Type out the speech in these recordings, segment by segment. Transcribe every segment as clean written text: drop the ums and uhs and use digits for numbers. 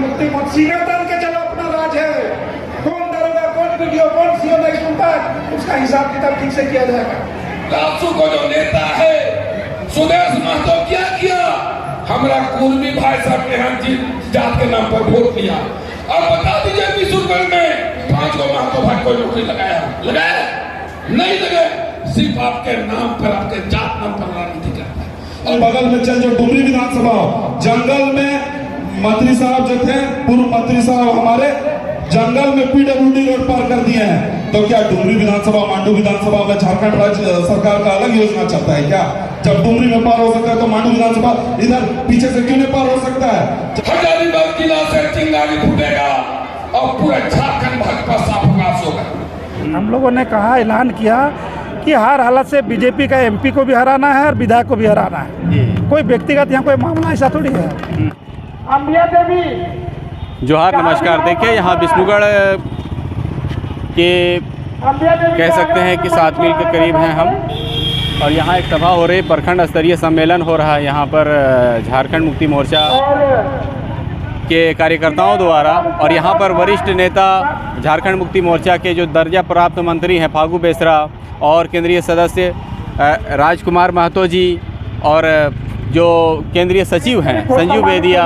मुक्ति मत सीना तान के चलो, अपना राज है। कौन दरोगा, कौन वीडियो, कौन सीओ नहीं सुनता, उसका हिसाब किताब ठीक से किया जाएगा। राजू को जो नेता है सुदेश महतो क्या किया, हमारा कुर्मी भाई साहब के यहाँ जात के नाम पर वोट दिया। अब बता दीजिए विशुनगढ़ में 5 गो महतो भाई को नौकरी लगाया नहीं लगे, सिर्फ आपके नाम पर, आपके जात नाम पर राजनीति करता है। और बगल में चल जो डुमरी विधानसभा जंगल में मंत्री साहब जो थे, पूर्व मंत्री साहब हमारे जंगल में पीडब्ल्यूडी रोड पार कर दिए हैं, तो क्या डुमरी विधानसभा, मांडू विधानसभा में झारखंड राज्य सरकार का अलग योजना चलता है क्या? जब डुमरी में पार हो सकता है तो मांडू विधानसभा इधर पीछे से क्यों नहीं पार हो सकता है? हजारीबाग जिला से चिंगारी फूटेगा और पूरा झारखंड भाजपा साफगास होगा। हम लोगों ने कहा, ऐलान किया कि हर हालत से बीजेपी का एमपी को भी हराना है और विधायक को भी हराना है। कोई व्यक्तिगत यहाँ कोई मामला ऐसा थोड़ी है। जोहार, नमस्कार। देखिए, यहाँ विष्णुगढ़ के कह सकते हैं कि 7 मील के करीब हैं हम, और यहाँ एक सभा हो रही, प्रखंड स्तरीय सम्मेलन हो रहा है यहाँ पर झारखंड मुक्ति मोर्चा के कार्यकर्ताओं द्वारा। और यहाँ पर वरिष्ठ नेता झारखंड मुक्ति मोर्चा के जो दर्जा प्राप्त मंत्री हैं फागू बेसरा, और केंद्रीय सदस्य राजकुमार महतो जी, और जो केंद्रीय सचिव हैं संजीव बेदिया,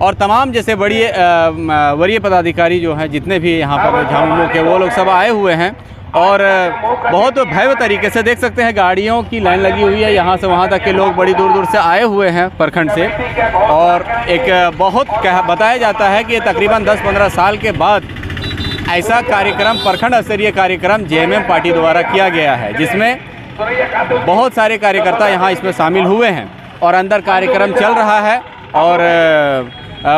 और तमाम जैसे बड़ी वरीय पदाधिकारी जो हैं, जितने भी यहाँ पर झामुमो के, वो लोग सब आए हुए हैं। और बहुत भव्य तरीके से देख सकते हैं, गाड़ियों की लाइन लगी हुई है, यहाँ से वहाँ तक के लोग बड़ी दूर दूर से आए हुए हैं प्रखंड से। और एक बहुत बताया जाता है कि तकरीबन 10-15 साल के बाद ऐसा कार्यक्रम, प्रखंड स्तरीय कार्यक्रम जेएमएम पार्टी द्वारा किया गया है, जिसमें बहुत सारे कार्यकर्ता यहाँ इसमें शामिल हुए हैं और अंदर कार्यक्रम चल रहा है। और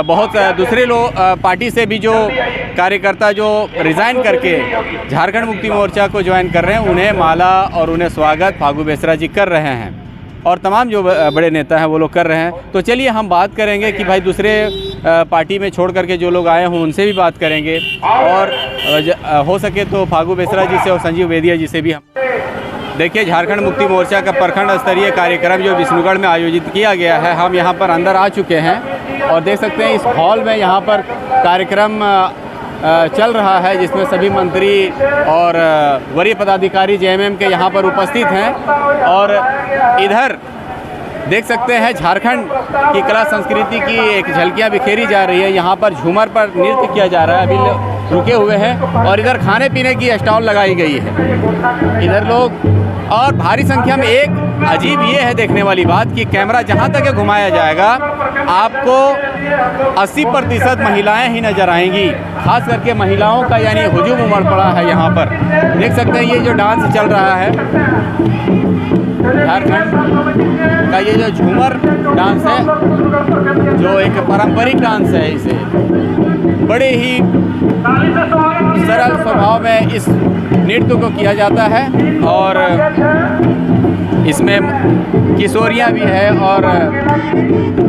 बहुत दूसरे लोग पार्टी से भी जो कार्यकर्ता जो रिज़ाइन करके झारखंड मुक्ति मोर्चा को ज्वाइन कर रहे हैं, उन्हें माला और उन्हें स्वागत फागू बेसरा जी कर रहे हैं, और तमाम जो बड़े नेता हैं वो लोग कर रहे हैं। तो चलिए हम बात करेंगे कि भाई दूसरे पार्टी में छोड़ करके जो लोग आए हों उनसे भी बात करेंगे, और हो सके तो फागू बेसरा जी से और संजीव बेदिया जी से भी हम। देखिए, झारखंड मुक्ति मोर्चा का प्रखंड स्तरीय कार्यक्रम जो विष्णुगढ़ में आयोजित किया गया है, हम यहाँ पर अंदर आ चुके हैं और देख सकते हैं इस हॉल में यहाँ पर कार्यक्रम चल रहा है, जिसमें सभी मंत्री और वरीय पदाधिकारी जेएमएम के यहाँ पर उपस्थित हैं। और इधर देख सकते हैं झारखंड की कला संस्कृति की एक झलकियाँ बिखेरी जा रही है। यहाँ पर झूमर पर नृत्य किया जा रहा है, अभी रुके हुए हैं। और इधर खाने पीने की स्टॉल लगाई गई है, इधर लोग, और भारी संख्या में। एक अजीब ये है देखने वाली बात कि कैमरा जहाँ तक घुमाया जाएगा आपको 80% महिलाएं ही नजर आएंगी, खास करके महिलाओं का यानी हुजूम उमड़ पड़ा है यहाँ पर। देख सकते हैं ये जो डांस चल रहा है झारखंड का, ये जो झूमर डांस है, जो एक पारंपरिक डांस है, इसे बड़े ही सरल स्वभाव में इस नृत्य को किया जाता है। और इसमें किशोरियाँ भी है और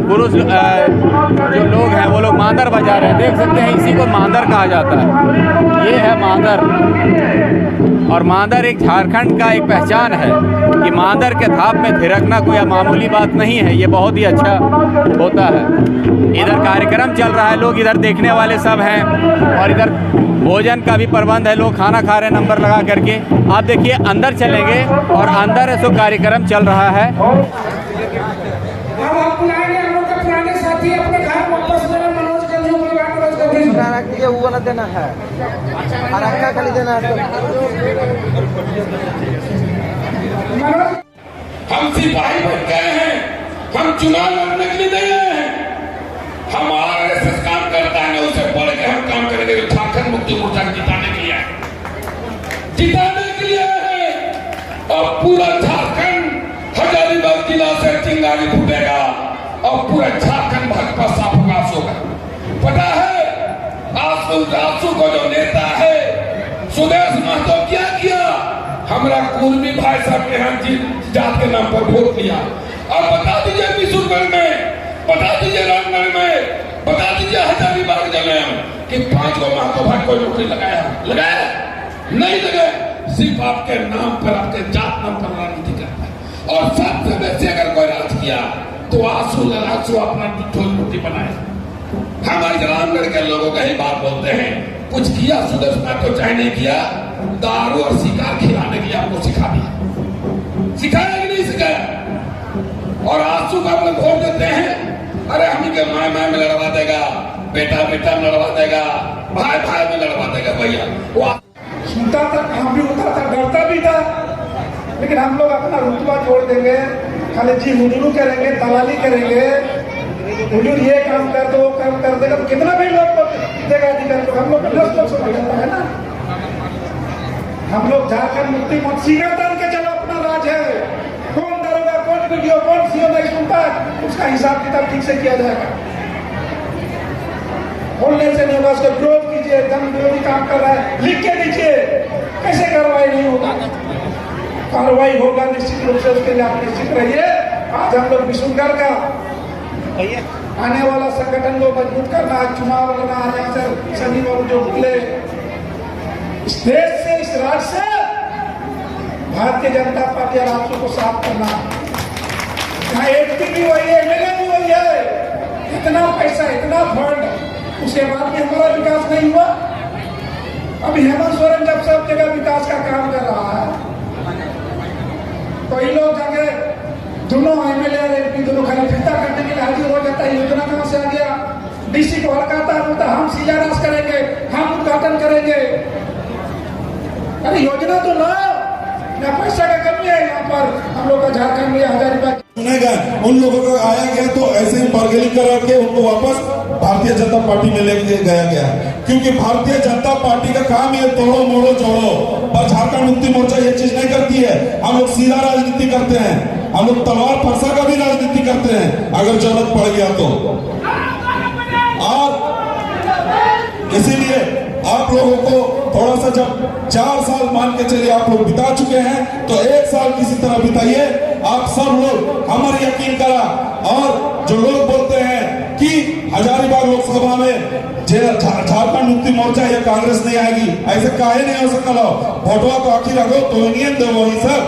पुरुष जो लोग हैं वो लोग मांदर बजा रहे हैं। देख सकते हैं इसी को मांदर कहा जाता है, ये है मांदर। और मांदर एक झारखंड का एक पहचान है कि मांदर के थाप में थिरकना कोई मामूली बात नहीं है, ये बहुत ही अच्छा होता है। इधर कार्यक्रम चल रहा है, लोग इधर देखने वाले सब हैं, और इधर भोजन का भी प्रबंध है, लोग खाना खा रहे हैं नंबर लगा करके। आप देखिए अंदर चलेंगे और अंदर ऐसा कार्यक्रम चल रहा है। ये हुआ ना देना है, हरक्का खाली देना है। हम सिपाही बन गए हैं, हम चुनाव लड़ने के लिए नहीं आए हैं। हमारा ऐसा काम करता है, उसे बढ़ के हम काम करेंगे। झारखंड मुक्ति मोर्चा जिताने के लिए, जिताने के लिए है। और पूरा झारखंड, हजारीबाग जिला से चिंगारी फूटेगा और पूरा झारखंड भाजपा साफगास होगा। पता है आंसू को जो नेता है सुदेश महतो क्या किया, हमारा कुर्मी भाई साहब के यहाँ जात के नाम पर वोट दिया। अब बता दीजिए विशुनगढ़ में, बता दीजिए रामगढ़ में, बता दीजिए हजारीबाग जिले में कि 5 गो महतो भाई को नौकरी लगाया नहीं लगे, सिर्फ आपके नाम पर, आपके जात नाम पर राजनीति करता है। और सबसे बेसी अगर कोई राज किया तो आंसू अपना ठोल रोटी बनाए। हम आज रामगढ़ के लोगों का ही बात बोलते हैं, कुछ किया सुदर्शना तो चाहे नहीं किया, दारू और शिकार खिलाने के लिए आपको सिखा दिया, सिखाया कि नहीं सिखाया? और आंसू का हम लोग वोट देते हैं, अरे हम के माँ माँ में लड़वा देगा, बेटा बेटा में लड़वा देगा, भाई भाई में लड़वा देगा। भैया वो सुनता था, काम भी होता था, डरता भी था, लेकिन हम लोग अपना रुतबा छोड़ देंगे, खाली जी हुजूर करेंगे, दलाली करेंगे, हुजूर ये काम कर दो, काम कर देगा, तो कितना भी लोग देगा अधिकार, तो हम लोग नष्ट समझ जाता है ना। हम लोग झारखंड मुक्ति मोर्चा सीना तान के चलो, अपना राज है, कौन दरोगा, कौन वीडियो, कौन सीओ नहीं सुनता, उसका हिसाब किताब ठीक से किया जाएगा। बोलने से नहीं होगा, उसका विरोध कीजिए, धन विरोधी काम कर रहा है, लिख के दीजिए, कैसे कार्रवाई नहीं होगा? कार्रवाई होगा निश्चित रूप से, उसके लिए आप निश्चित रहिए। आज हम लोग विष्णुगढ़ का आने वाला संगठन को मजबूत करना, चुनाव लड़ना, यहाँ से शनिवार जो खुले इस देश से, इस राज्य से भारतीय जनता पार्टी और आप सबको साफ करना। यहाँ एमपी भी वही है, एमएलए भी वही है, इतना पैसा, इतना फंड, उसके बाद भी हमारा विकास नहीं हुआ। अभी हेमंत सोरेन जब सब जगह विकास का काम कर रहा है, तो इन लोग जाके दोनों एमएलए और एमपी दोनों खाली फिरता करने के लिए हाजिर हो जाता है। योजना कहां से आ गया? डीसी को हड़काता है, बोलता हम शिलान्यास करेंगे, हम उद्घाटन करेंगे। अरे योजना तो लाओ, ना पैसा का कमी है यहाँ पर। हम लोग का झारखंड में 1000 रुपए चुने गए, उन लोगों को आया गया तो ऐसे ही बार्गेनिंग करा के उनको वापस भारतीय जनता पार्टी में लेके गया गया, क्योंकि भारतीय जनता पार्टी का काम ये तोड़ो मोड़ो जोड़ो, पर झारखंड मुक्ति मोर्चा ये चीज नहीं करती है। हम लोग सीधा राजनीति करते हैं, हम लोग तलवार फरसा का भी राजनीति करते हैं अगर जरूरत पड़ गया तो। और इसीलिए आप लोगों को थोड़ा सा, जब 4 साल मान के चलिए आप लोग बिता चुके हैं, तो 1 साल किसी तरह बिताइए। आप सब लोग हमारे यकीन करा, और जो लोग बोलते हैं कि हजारीबाग लोकसभा में झारखंड मुक्ति मोर्चा या कांग्रेस नहीं आएगी, ऐसे काहे नहीं हो सकता? वोटवा तो आखिर अगो तो इंडियन दे वही सर,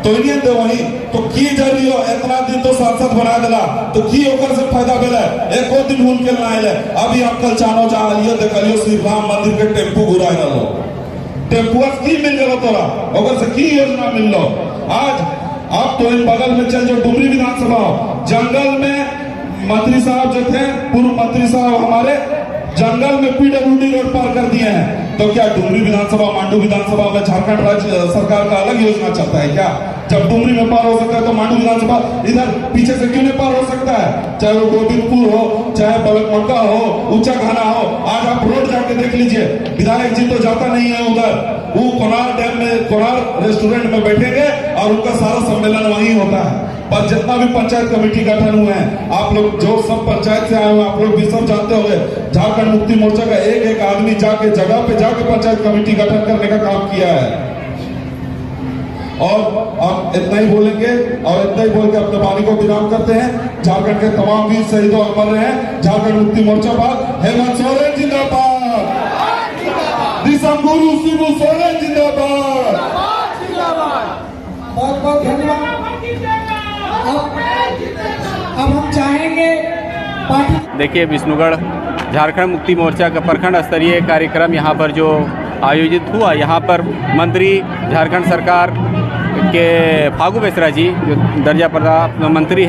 तो इंडियन दे वही तो की जरूरी हो, इतना दिन तो सांसद बना दिला, तो की ओकर से फायदा मिला? एको दिन भूल के ना आए। अभी हम कल चानो जहाँ आइए देखलियो श्री राम मंदिर के टेम्पू घुरा रहो, टेम्पुआ की मिल गया तोरा, ओकर से की योजना मिल लो? आज आप तो इन बगल में चल जो डुमरी विधानसभा, जंगल में मंत्री साहब जो थे, पूर्व मंत्री साहब हमारे जंगल में पीडब्ल्यूडी रोड पार कर दिए हैं, तो क्या डुमरी विधानसभा, मांडू विधानसभा में झारखंड राज्य सरकार का अलग योजना चलता है क्या? जब डुमरी में पार हो सकता है तो मांडू विधानसभा इधर पीछे से क्यों नहीं पार हो सकता है? चाहे वो गोविंदपुर हो, चाहे बलकमक्का हो, ऊंचा घाना हो, आज आप रोड जाके देख लीजिए, विधायक जी तो जाता नहीं है उधर, वो कोनार डैम में, कोनार रेस्टोरेंट में बैठेंगे और उनका सारा सम्मेलन वहीं होता है। पर जितना भी पंचायत कमेटी गठन हुए हैं, आप लोग जो सब पंचायत से आए हुए, आप लोग भी सब जानते होंगे, झारखंड मुक्ति मोर्चा का एक एक आदमी जाके जगह पे जाके पंचायत कमेटी गठन करने का काम किया है। और आप इतना ही बोलेंगे और इतना ही बोल के अपने वाणी को विराम करते हैं। झारखंड के तमाम वीर शहीदों अमर रहे हैं। झारखंड मुक्ति मोर्चा पर हेमंत सोरेन जिंदाबाद, दिसंगुरु शिबू सोरेन जिंदाबाद। बहुत बहुत धन्यवाद। अब हम चाहेंगे पार्टी। देखिए, विष्णुगढ़ झारखंड मुक्ति मोर्चा का प्रखंड स्तरीय कार्यक्रम यहाँ पर जो आयोजित हुआ, यहाँ पर मंत्री झारखंड सरकार के फागू बेसरा जी जो दर्जा प्राप्त मंत्री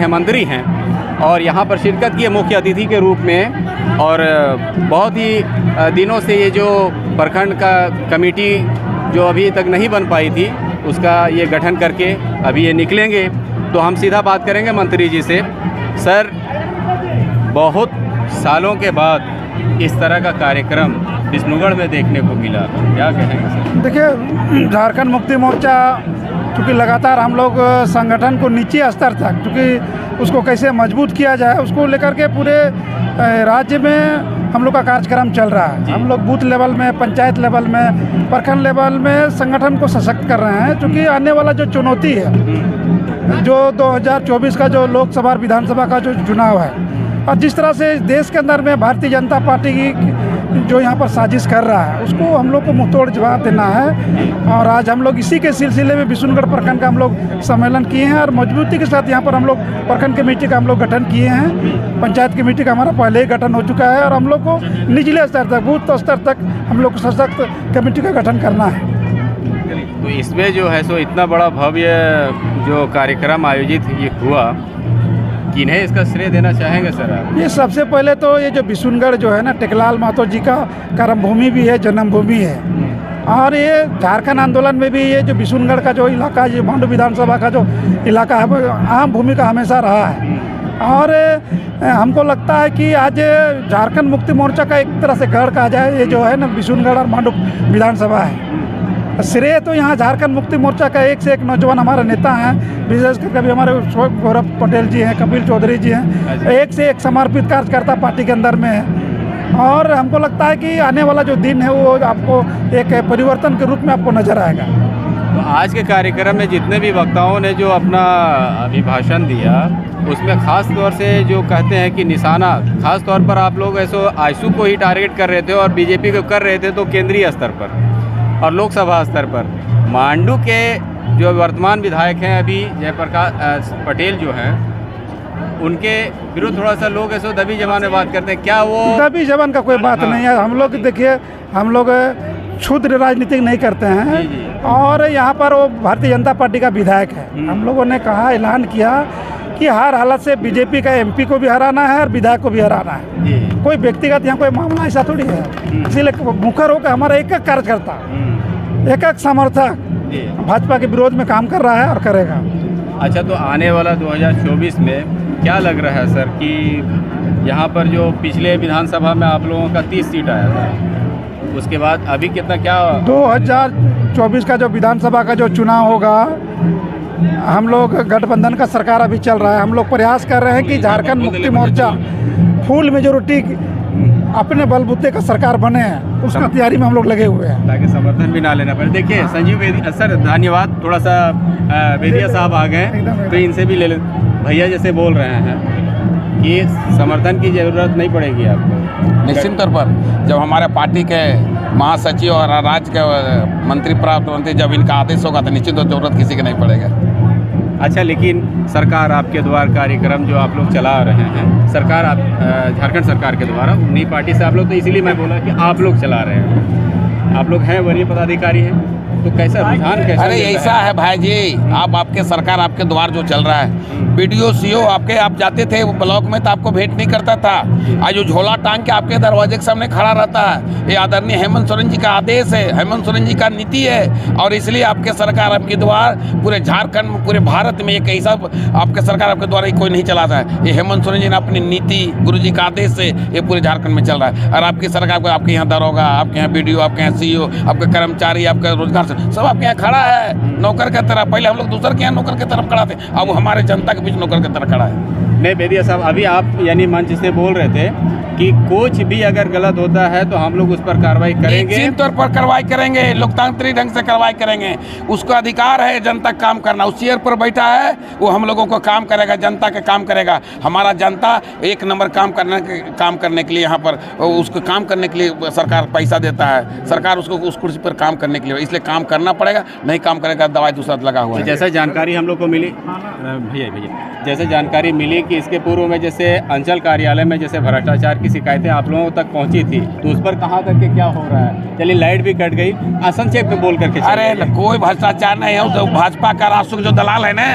हैं, और यहाँ पर शिरकत किए मुख्य अतिथि के रूप में। और बहुत ही दिनों से ये जो प्रखंड का कमेटी जो अभी तक नहीं बन पाई थी, उसका ये गठन करके अभी ये निकलेंगे। तो हम सीधा बात करेंगे मंत्री जी से। सर, बहुत सालों के बाद इस तरह का कार्यक्रम विष्णुगढ़ में देखने को मिला, क्या कहेंगे सर? देखिए, झारखंड मुक्ति मोर्चा क्योंकि लगातार हम लोग संगठन को नीचे स्तर तक, क्योंकि उसको कैसे मजबूत किया जाए उसको लेकर के पूरे राज्य में हम लोग का कार्यक्रम चल रहा है। हम लोग बूथ लेवल में, पंचायत लेवल में, प्रखंड लेवल में संगठन को सशक्त कर रहे हैं, क्योंकि आने वाला जो चुनौती है, जो 2024 का जो लोकसभा और विधानसभा का जो चुनाव है, और जिस तरह से देश के अंदर में भारतीय जनता पार्टी जो यहाँ पर साजिश कर रहा है उसको हम लोग को मुंहतोड़ जवाब देना है। और आज हम लोग इसी के सिलसिले में बिशुनगढ़ प्रखंड का हम लोग सम्मेलन किए हैं और मजबूती के साथ यहाँ पर हम लोग प्रखंड कमेटी का हम लोग गठन किए हैं। पंचायत कमेटी का हमारा पहले ही गठन हो चुका है और हम लोग को निचले स्तर तक, बूथ स्तर तक हम लोग को सशक्त कमेटी का गठन करना है। तो इसमें जो है सो इतना बड़ा भव्य जो कार्यक्रम आयोजित ये हुआ, किन्हें इसका श्रेय देना चाहेंगे सर आप? ये सबसे पहले तो ये जो बिशुनगढ़ जो है ना, टेकलाल महतो जी का कर्मभूमि भी है, जन्मभूमि है। और ये झारखंड आंदोलन में भी ये जो बिशुनगढ़ का जो इलाका, जो मांडू विधानसभा का जो इलाका है, अहम भूमिका हमेशा रहा है। और हमको लगता है कि आज झारखंड मुक्ति मोर्चा का एक तरह से गढ़ कहा जाए, ये जो है ना बिशुनगढ़ और मांडू विधानसभा है। श्रेय तो यहाँ झारखंड मुक्ति मोर्चा का एक से एक नौजवान हमारे नेता हैं, विशेषकर कभी हमारे गौरव पटेल जी हैं, कपिल चौधरी जी हैं, एक से एक समर्पित कार्यकर्ता पार्टी के अंदर में है। और हमको लगता है कि आने वाला जो दिन है वो आपको एक परिवर्तन के रूप में आपको नजर आएगा। तो आज के कार्यक्रम में जितने भी वक्ताओं ने जो अपना अभिभाषण दिया, उसमें ख़ास तौर से जो कहते हैं कि निशाना ख़ास तौर पर आप लोग ऐसो आयशू को ही टारगेट कर रहे थे और बीजेपी को कर रहे थे, तो केंद्रीय स्तर पर और लोकसभा स्तर पर मांडू के जो वर्तमान विधायक हैं अभी जयप्रकाश पटेल जो हैं, उनके विरुद्ध थोड़ा सा लोग ऐसे दबी जबान में बात करते हैं। क्या वो दबी जबान का कोई बात नहीं है। हम लोग देखिए, हम लोग क्षुद्र राजनीति नहीं करते हैं। और यहाँ पर वो भारतीय जनता पार्टी का विधायक है। हम लोगों ने कहा, ऐलान किया कि हर हालत से बीजेपी का एमपी को भी हराना है और विधायक को भी हराना है। कोई व्यक्तिगत यहाँ कोई मामला ऐसा थोड़ी है। इसीलिए मुखर होकर हमारा एक एक कार्यकर्ता, एक एक समर्थक भाजपा के विरोध में काम कर रहा है और करेगा। अच्छा, तो आने वाला 2024 में क्या लग रहा है सर कि यहाँ पर जो पिछले विधानसभा में आप लोगों का 30 सीट आया था, उसके बाद अभी कितना, क्या 2024 का जो विधानसभा का जो चुनाव होगा, हम लोग गठबंधन का सरकार अभी चल रहा है। हम लोग प्रयास कर रहे हैं कि झारखंड मुक्ति मोर्चा फुल मेजोरिटी अपने बलबूते का सरकार बने हैं, उसका तैयारी में हम लोग लगे हुए हैं, ताकि समर्थन भी ना लेना पड़े। देखिए संजीव वेदी सर, धन्यवाद। थोड़ा सा वेदिया साहब आ गए तो इनसे भी ले लें। भैया जैसे बोल रहे हैं कि समर्थन की ज़रूरत नहीं पड़ेगी आपको, निश्चित तौर पर जब हमारे पार्टी के महासचिव और राज्य के मंत्री प्राप्त मंत्री जब इनका आदेश होगा तो निश्चित तौर जरूरत किसी की नहीं पड़ेगा। अच्छा, लेकिन सरकार आपके द्वारा कार्यक्रम जो आप लोग चला रहे हैं, सरकार आप झारखंड सरकार के द्वारा, उन्हीं पार्टी से आप लोग, तो इसीलिए मैं बोला कि आप लोग चला रहे हैं, आप लोग हैं वरीय पदाधिकारी हैं, तो कैसा रुझान कैसा? अरे ऐसा है भाई जी, आपके सरकार आपके द्वार जो चल रहा है, बीडीओ सीओ आपके, आप जाते थे वो ब्लॉक में तो आपको भेंट नहीं करता था। आज जो झोला टांग के आपके दरवाजे के सामने खड़ा रहता है, ये आदरणीय हेमंत सोरेन जी का आदेश है, हेमंत सोरेन जी का नीति है। और इसलिए आपके सरकार आपके द्वार पूरे झारखंड में, पूरे भारत में एक ऐसा आपके सरकार आपके द्वारा कोई नहीं चलाता है। ये हेमंत सोरेन जी ने अपनी नीति, गुरु जी का आदेश से ये पूरे झारखंड में चल रहा है। और आपकी सरकार को, आपके यहाँ दरोगा, आपके यहाँ बीडीओ, आपके यहाँ सीईओ, आपके कर्मचारी, आपका रोजगार सब आपके यहाँ खड़ा है नौकर की तरह। पहले हम लोग दूसरे के यहाँ नौकर की तरफ खड़ा थे, अब हमारे जनता के बीच नौकर की तरह खड़ा है। नहीं बेदिया साहब, अभी आप यानी मंच से बोल रहे थे कि कुछ भी अगर गलत होता है तो हम लोग उस पर कार्रवाई करेंगे, निश्चित तौर पर कार्रवाई करेंगे, लोकतांत्रिक ढंग से कार्रवाई करेंगे। उसका अधिकार है जनता का काम करना। उस चेयर पर बैठा है, वो हम लोगों को काम करेगा, जनता के काम करेगा। हमारा जनता एक नंबर काम करने के लिए यहाँ पर, उसको काम करने के लिए सरकार पैसा देता है, सरकार उसको उस कुर्सी पर काम करने के लिए, इसलिए काम करना पड़ेगा। नहीं काम करेगा दवाई दूसरा लगा हुआ है। जैसा जानकारी हम लोग को मिली, भैया जैसे जानकारी मिली कि इसके पूर्व में जैसे अंचल कार्यालय में जैसे भ्रष्टाचार की शिकायतें आप लोगों तक पहुंची थी, तो उस पर कहाँ तक के क्या हो रहा है? चलिए, लाइट भी कट गई, असंक्षेप में बोल करके। अरे कोई भ्रष्टाचार नहीं है, तो भाजपा का राष्ट्र जो दलाल है ना,